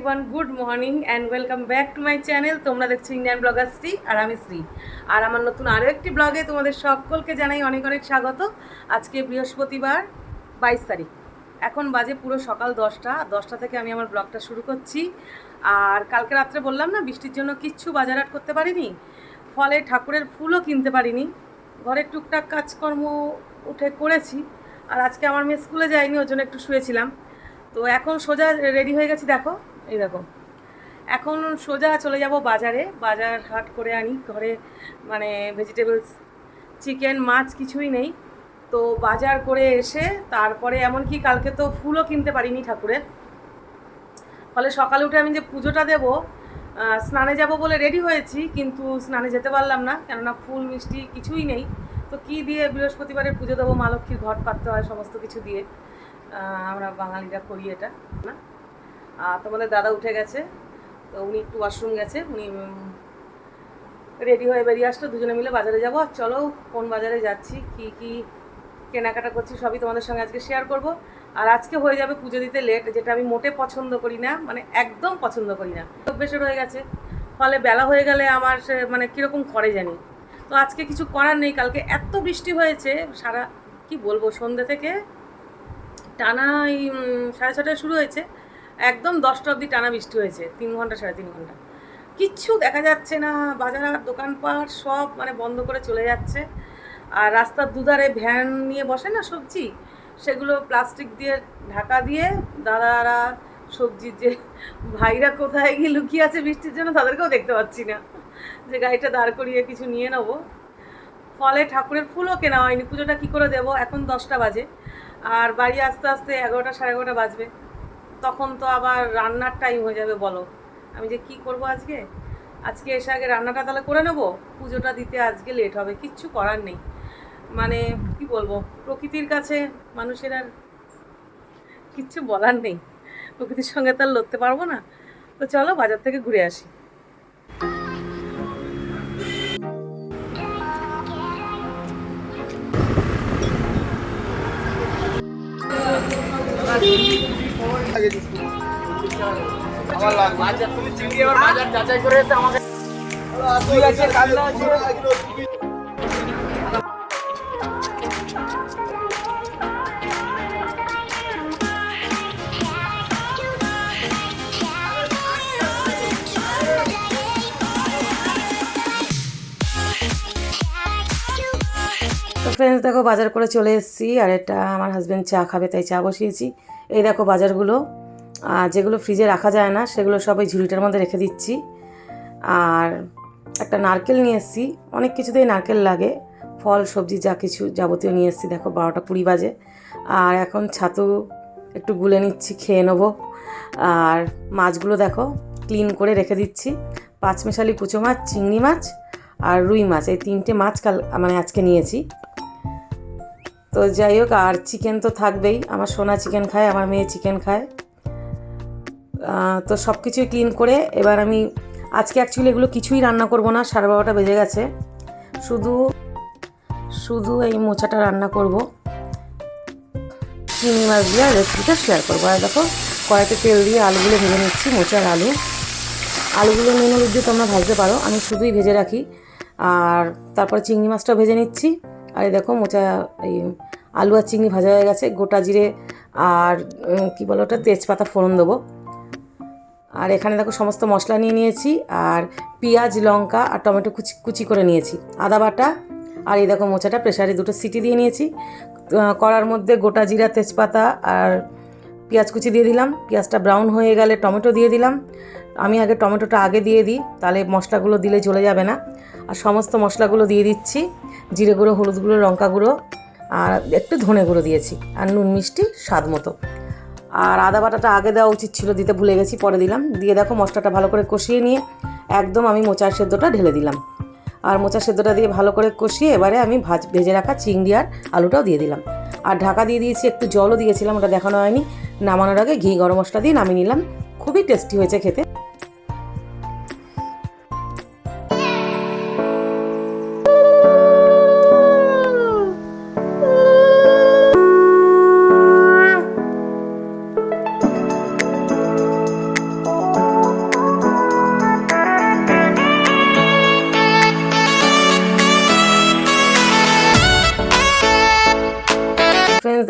Everyone, good morning and welcome back to my channel. তোমরা দেখছো Indian blogger Shri, আর আমি শ্রী। আর আমার নতুন আরও একটি ব্লগে তোমাদের সকলকে জানাই অনেক অনেক স্বাগত। আজকে বৃহস্পতিবার 22 তারিখ, এখন বাজে পুরো সকাল 10টা থেকে আমি আমার ব্লগটা শুরু করছি। আর কালকে রাত্রে বললাম না, বৃষ্টির জন্য কিচ্ছু বাজারহাট করতে পারিনি, ফলে ঠাকুরের ফুলও কিনতে পারিনি। ঘরের টুকটাক কাজকর্ম উঠে করেছি। আর আজকে আমার মেয়ে স্কুলে যায়নি, ওর জন্য একটু শুয়েছিলাম। তো এখন সোজা রেডি হয়ে গেছি, দেখো এই দেখো। এখন সোজা চলে যাব বাজারে, বাজার হাট করে আনি ঘরে, মানে ভেজিটেবলস, চিকেন মাছ কিছুই নেই। তো বাজার করে এসে তারপরে এমনকি কালকে তো ফুলও কিনতে পারিনি ঠাকুরের, ফলে সকালে উঠে আমি যে পুজোটা দেব, স্নানে যাব বলে রেডি হয়েছি, কিন্তু স্নানে যেতে পারলাম না, কেননা ফুল মিষ্টি কিছুই নেই। তো কি দিয়ে বৃহস্পতিবারের পুজো দেবো? মা লক্ষ্মীর ঘট পাততে হয় সমস্ত কিছু দিয়ে, আমরা বাঙালিরা করি এটা না। তোমাদের দাদা উঠে গেছে, তো উনি একটু ওয়াশরুম গেছে, উনি রেডি হয়ে বেরিয়ে আসলো, দুজনে মিলে বাজারে যাবো। আর চলো কোন বাজারে যাচ্ছি, কি কি কেনাকাটা করছি সবই তোমাদের সঙ্গে আজকে শেয়ার করব। আর আজকে হয়ে যাবে পুজো দিতে লেট, যেটা আমি মোটে পছন্দ করি না, মানে একদম পছন্দ করি না। অভ্যেসের হয়ে গেছে, ফলে বেলা হয়ে গেলে আমার সে মানে কীরকম করে জানি। তো আজকে কিছু করার নেই, কালকে এত বৃষ্টি হয়েছে সারা, কি বলবো, সন্ধ্যে থেকে টানা এই 6:30টায় শুরু হয়েছে, একদম 10টা অবধি টানা বৃষ্টি হয়েছে, 3 ঘন্টা 3.5 ঘন্টা। কিচ্ছু দেখা যাচ্ছে না, বাজার আর দোকানপাট সব মানে বন্ধ করে চলে যাচ্ছে। আর রাস্তার দুধারে ভ্যান নিয়ে বসে না সবজি, সেগুলো প্লাস্টিক দিয়ে ঢাকা দিয়ে দাদারা, সবজির যে ভাইরা কোথায় গিয়ে লুকিয়ে আছে বৃষ্টির জন্য, তাদেরকেও দেখতে পাচ্ছি না, যে গাড়িটা দাঁড় করিয়ে কিছু নিয়ে নেবো। ফলে ঠাকুরের ফুলও কেনা হয়নি, পুজোটা কী করে দেবো? এখন 10টা বাজে, আর বাড়ি আসতে আসতে 11টা 11:30 বাজবে, তখন তো আবার রান্নার টাইম হয়ে যাবে। বলো আমি যে কি করব আজকে? আজকে এসে আগে রান্নাটা তাহলে করে নেবো, পুজোটা দিতে আজকে লেট হবে, কিচ্ছু করার নেই। মানে কি বলবো, প্রকৃতির কাছে মানুষের আর কিচ্ছু বলার নেই, প্রকৃতির সঙ্গে তো আর লড়তে পারবো না। তো চলো বাজার থেকে ঘুরে আসি। বাজার যাচাই করে এসে আমাকে আছে, কান্না আছে। তো ফ্রেন্ডস দেখো, বাজার করে চলে এসেছি, আর এটা আমার হাজব্যান্ড চা খাবে তাই চা বসিয়েছি। এই দেখো বাজারগুলো, যেগুলো ফ্রিজে রাখা যায় না সেগুলো সবাই ঝুড়িটার মধ্যে রেখে দিচ্ছি। আর একটা নারকেল নিয়ে এসেছি, অনেক কিছুতেই নারকেল লাগে, ফল সবজি যা কিছু যাবতীয় নিয়ে এসেছি। দেখো 12টা 20 বাজে, আর এখন ছাতু একটু গুলে নিচ্ছি, খেয়ে নেবো। আর মাছগুলো দেখো ক্লিন করে রেখে দিচ্ছি, পাঁচমেশালি কুচো মাছ, চিংড়ি মাছ আর রুই মাছ, এই 3টে মাছ মানে আজকে নিয়েছি। তো যাই হোক, আর চিকেন তো থাকবেই, আমার সোনা চিকেন খায়, আমার মেয়ে চিকেন খায়। তো সব কিছুই ক্লিন করে এবার আমি আজকে অ্যাকচুয়ালি এগুলো কিছুই রান্না করব না, 12:30 বেজে গেছে, শুধু এই মোচাটা রান্না করব, চিংড়ি মাছ দিয়ে রেসিপিটা শেয়ার করবো। আর দেখো কড়াইতে তেল দিয়ে আলুগুলো ভেজে নিচ্ছি, মোচার আলুগুলো নুন হলুদ দিয়ে তোমরা ভাজতে পারো, আমি শুধুই ভেজে রাখি। আর তারপরে চিংড়ি মাছটা ভেজে নিচ্ছি। আর এই দেখো মোচা, এই আলু আর চিংড়ি ভাজা হয়ে গেছে, গোটা জিরে আর কি বলো ওটা, তেজপাতা ফোড়ন দেবো। আর এখানে দেখো সমস্ত মশলা নিয়ে নিয়েছি, আর পেঁয়াজ লঙ্কা আর টমেটো কুচি করে নিয়েছি, আদা বাটা। আর এই দেখো মোচাটা প্রেসারে 2টো সিটি দিয়ে নিয়েছি। কড়ার মধ্যে গোটা জিরা, তেজপাতা আর পেঁয়াজ কুচি দিয়ে দিলাম, পেঁয়াজটা ব্রাউন হয়ে গেলে টমেটো দিয়ে দিলাম। আমি আগে টমেটোটা দিয়ে দিই, তাহলে মশলাগুলো দিলে জ্বলে যাবে না। আর সমস্ত মশলাগুলো দিয়ে দিচ্ছি, জিরে গুঁড়ো, হলুদ গুঁড়ো, লঙ্কা গুঁড়ো আর একটু ধনে গুঁড়ো দিয়েছি, আর নুন মিষ্টি স্বাদ মতো। আর আদা বাটাটা আগে দেওয়া উচিত ছিল, দিতে ভুলে গেছি, পরে দিলাম। দিয়ে দেখো মশলাটা ভালো করে কষিয়ে নিয়ে একদম আমি মোচার সেদ্ধটা ঢেলে দিলাম। আর মোচার সেদ্ধটা দিয়ে ভালো করে কষিয়ে এবারে আমি ভেজে রাখা চিংড়ি আর আলুটাও দিয়ে দিলাম। আর ঢাকা দিয়ে দিয়েছি, একটু জলও দিয়েছিলাম, ওটা দেখানো হয়নি। নামানোর আগে ঘি গরম মশলা দিয়ে নামিয়ে নিলাম, খুবই টেস্টি হয়েছে খেতে।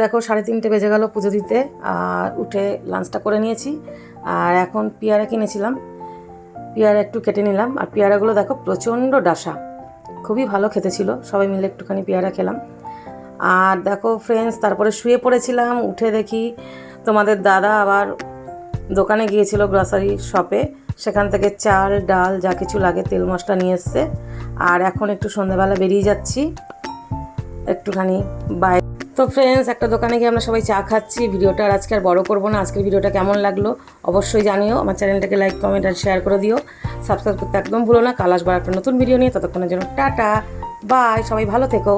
দেখো 3:30 বেজে গেল পুজো দিতে, আর উঠে লাঞ্চটা করে নিয়েছি। আর এখন পেয়ারা কিনেছিলাম, পেয়ারা একটু কেটে নিলাম। আর পেয়ারাগুলো দেখো প্রচণ্ড ডাসা, খুবই ভালো খেতে ছিল। সবাই মিলে একটুখানি পেয়ারা খেলাম। আর দেখো ফ্রেন্ডস, তারপরে শুয়ে পড়েছিলাম। উঠে দেখি তোমাদের দাদা আবার দোকানে গিয়েছিল, গ্রসারি শপে। সেখান থেকে চাল ডাল যা কিছু লাগে তেল মশলা নিয়ে এসছে। আর এখন একটু সন্ধ্যাবেলা বেরিয়ে যাচ্ছি একটুখানি বাইরে। তো ফ্রেন্ডস, একটা দোকানে গিয়ে আমরা সবাই চা খাচ্ছি। ভিডিওটা আর আজকে আর বড় করবো না। আজকের ভিডিওটা কেমন লাগলো অবশ্যই জানিও। আমার চ্যানেলটাকে লাইক কমেন্ট আর শেয়ার করে দিও। সাবস্ক্রাইব করতে একদম ভুলো না। কাল আসবার একটা নতুন ভিডিও নিয়ে, ততক্ষণের জন্য টাটা বাই, সবাই ভালো থেকো।